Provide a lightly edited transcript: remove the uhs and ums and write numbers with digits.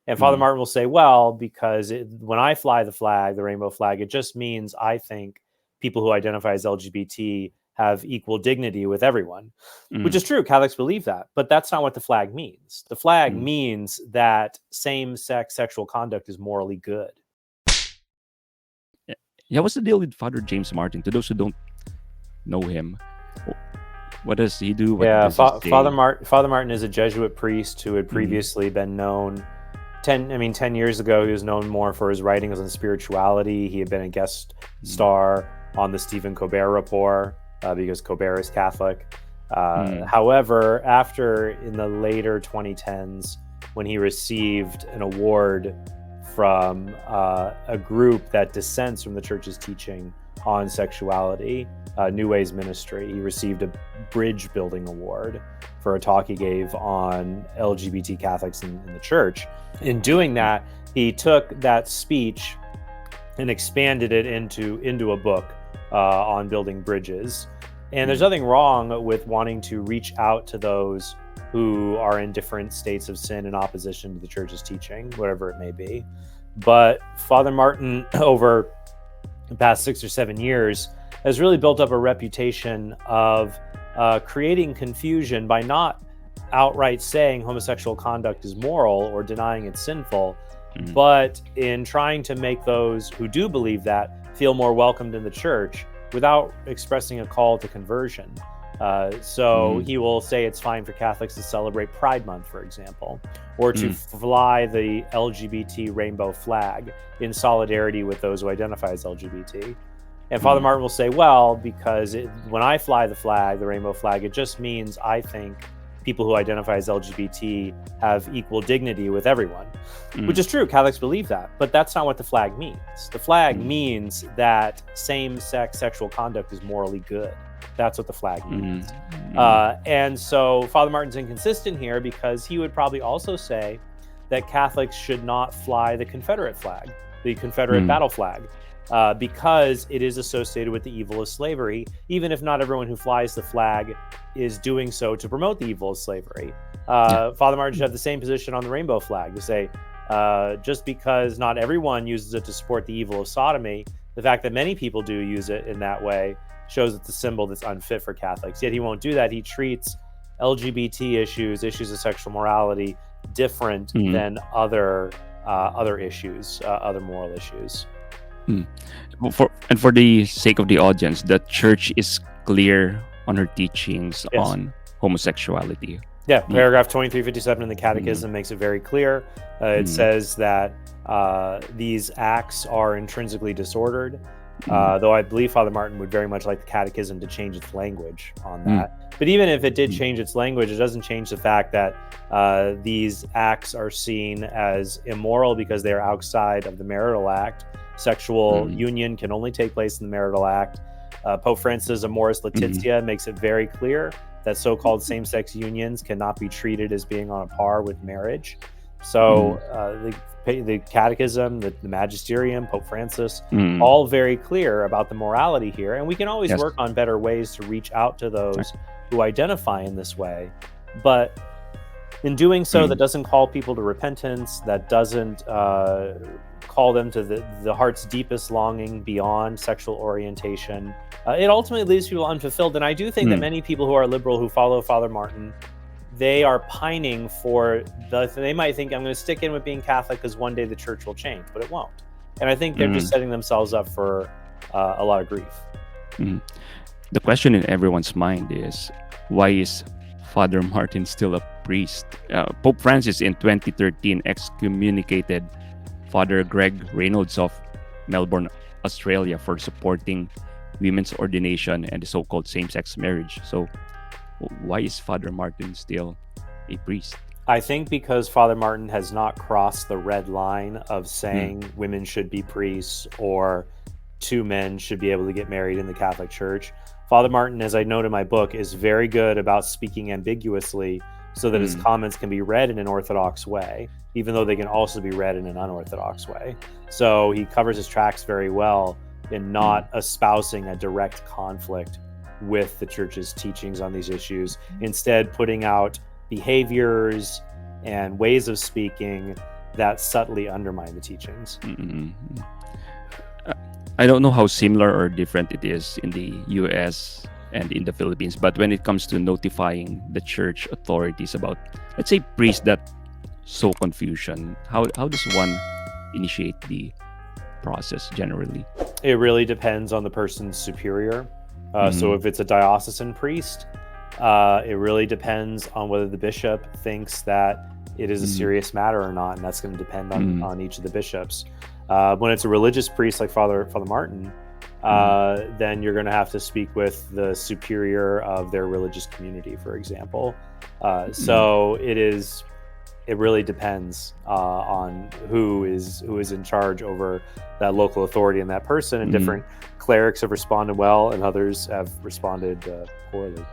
And Father Mm. Martin will say, well, because when I fly the flag, the rainbow flag, it just means I think people who identify as LGBT have equal dignity with everyone, which Mm. is true. Catholics believe that, but that's not what the flag means. The flag Mm. means that same-sex sexual conduct is morally good. Yeah, what's the deal with Father James Martin? To those who don't know him, what does he do? What Yeah, does he say? Father Martin is a Jesuit priest who had previously been known 10 years ago. He was known more for his writings on spirituality. He had been a guest star on the Stephen Colbert Report because Colbert is Catholic. However, after in the later 2010s, when he received an award from a group that dissents from the church's teaching on sexuality, New Ways Ministry, he received a bridge building award for a talk he gave on LGBT Catholics in the church. In doing that, he took that speech and expanded it into a book on building bridges. And there's nothing wrong with wanting to reach out to those who are in different states of sin in opposition to the church's teaching, whatever it may be. But Father Martin, over the past 6 or 7 years, has really built up a reputation of creating confusion by not outright saying homosexual conduct is moral or denying it's sinful, but in trying to make those who do believe that feel more welcomed in the church without expressing a call to conversion. So he will say it's fine for Catholics to celebrate Pride Month, for example, or to fly the LGBT rainbow flag in solidarity with those who identify as LGBT. And Father Martin will say, well, because when I fly the flag, the rainbow flag, it just means I think people who identify as LGBT have equal dignity with everyone, which is true. Catholics believe that, but that's not what the flag means. The flag means that same-sex sexual conduct is morally good. That's what the flag means. And so Father Martin's inconsistent here because he would probably also say that Catholics should not fly the Confederate flag, the Confederate battle flag, because it is associated with the evil of slavery, even if not everyone who flies the flag is doing so to promote the evil of slavery. Father Martin should have the same position on the rainbow flag to say, just because not everyone uses it to support the evil of sodomy, the fact that many people do use it in that way shows it's a symbol that's unfit for Catholics. Yet he won't do that. He treats LGBT issues of sexual morality, different than other issues, other moral issues. For the sake of the audience, the church is clear on her teachings on homosexuality. Yeah, paragraph 2357 in the Catechism makes it very clear. It says that these acts are intrinsically disordered, though I believe Father Martin would very much like the Catechism to change its language on that. But even if it did change its language, it doesn't change the fact that these acts are seen as immoral because they are outside of the marital act. Sexual union can only take place in the marital act. Pope Francis' Amoris Laetitia makes it very clear that so-called same-sex unions cannot be treated as being on a par with marriage. So the Catechism, the Magisterium, Pope Francis, all very clear about the morality here. And we can always work on better ways to reach out to those who identify in this way. But in doing so, that doesn't call people to repentance, that doesn't call them to the heart's deepest longing beyond sexual orientation. It ultimately leaves people unfulfilled. And I do think that many people who are liberal who follow Father Martin, they are pining for they might think, I'm going to stick in with being Catholic because one day the church will change, but it won't. And I think they're just setting themselves up for a lot of grief. The question in everyone's mind is, why is Father Martin still a priest? Pope Francis in 2013 excommunicated Father Greg Reynolds of Melbourne, Australia for supporting women's ordination and the so-called same-sex marriage. So why is Father Martin still a priest? I think because Father Martin has not crossed the red line of saying women should be priests or two men should be able to get married in the Catholic Church. Father Martin, as I note in my book, is very good about speaking ambiguously so that his comments can be read in an orthodox way, even though they can also be read in an unorthodox way. So he covers his tracks very well in not espousing a direct conflict with the church's teachings on these issues, instead putting out behaviors and ways of speaking that subtly undermine the teachings. Mm-mm. I don't know how similar or different it is in the US and in the Philippines, but when it comes to notifying the church authorities about, let's say, priests that sow confusion, how does one initiate the process generally? It really depends on the person's superior. So if it's a diocesan priest, it really depends on whether the bishop thinks that it is a serious matter or not, and that's going to depend on each of the bishops. When it's a religious priest like Father Martin, then you're going to have to speak with the superior of their religious community, for example. So it really depends on who is in charge over that local authority and that person. And different clerics have responded well, and others have responded poorly.